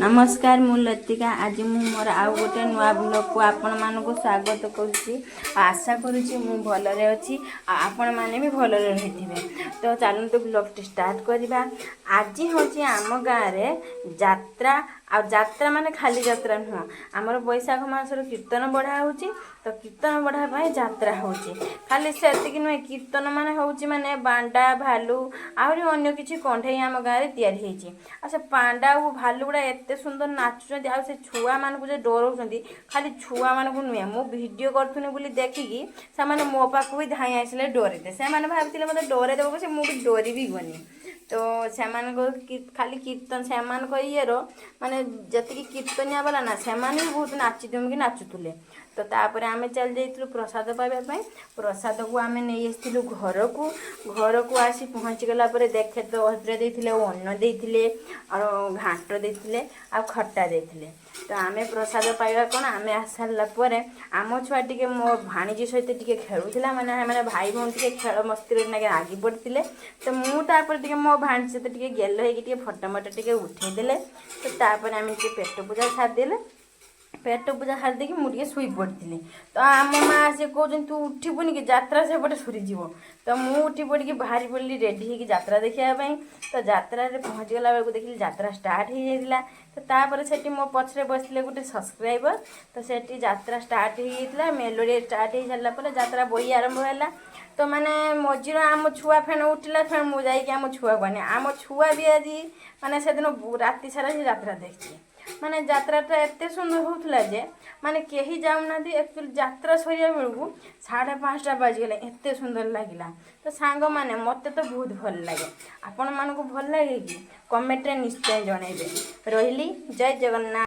नमस्कार मु लतिका आज मु मोर आउ गोटे नुआ ब्लॉग को आपण मानक स्वागत करुच्ची। आशा करुच्ची मु भलरे अच्छी आपण माने भी भलरे रहिथिबे। तो चलतु ब्लॉग टी स्टार्ट करबा। आज होची आम गाँव रे यात्रा आ यात्रा माने खाली यात्रा नुह आमर बैशाख मासर कीर्तन बढ़ा होची। तो कीर्तन बढ़ा पाए यात्रा होची खाली सेतिक नुहे कीर्तन माने होची माने बांडा भालू आहरी अन्य किछि कंठे आम गाँव रे तैयारी हेची। आ से पांडा और भालू गुड़ा एते सुंदर नाचुचंती आ से छुआ मान को जे डरौचंती खाली छुआ मान को नुहे मु वीडियो करथुनी बोली देखिकी से माने मो पाखु भी धाई आइसले डरते से माने भाबथिले मते डरे देबो से मु भी डरी भी गनी। तो से मान को खाली कीर्तन से मान को येरो माने जति कीर्तनिया वाला ना से माने भी बहुत नाची दुम की नाचुतुले। तो तापर आमे चल जाइथिलु प्रसाद पाइबा पई प्रसाद को आमे नै आस्थिलु घर को आसी पहुँची गला परे देखे तो हजरे देथिले अन्न देथिले और घांट देथिले आ खट्टा देथिले। तो आमे प्रसाद पाइबा कोन आमे आसारला परे आम छुआ टिके मो भाणीजी सहित टिके खेलुथिला माने माने भाई भौन टिके खेल मस्ती रे नागे आगी पड़तिले। तो मु तापर टिके मो भाणीजी सहित टिके गेल हेकी टिके फोटो मोटो टिके उठेई देले। तो तापर आमे टिके पेट पूजा छाड़ देले पेट पूजा छाड़ देकी मुझे शुई पड़ी। तो आम माँ से कहते तू उठबुनि कि यात्रा से पटे सरीज। तो मुझे उठी पड़ी बाहरी पड़ी रेडी होगी यात्रा देखापी। तो यात्रा पहुँची गला बेलू देखिए यात्रा स्टार्ट हो जाता। तो तापर से मो पछरे बसले गोटे सब्सक्राइबर। तो सेठी यात्रा स्टार्ट हो जाता मेलोडी स्टार्ट हो सारापर यात्रा बही आरंभ है। तो माने मझीर आम छुआ फेण उठला फेण मुझे आम छुआ कहनी आम छुआ भी आज माने से दिन राति सारा से यात्रा देखी माने यात्राटा एते सुंदर होउथला जे माने केही जाउना एक्चुअली यात्रा सरिया बेलू 5:30 बाजिगले एते सुंदर लागिला। तो सांग माने मते तो बहुत भल लागे आपण मानको भल लागे कि कमेंट रे निश्चय जणाइबे। रहिली जय जगन्नाथ।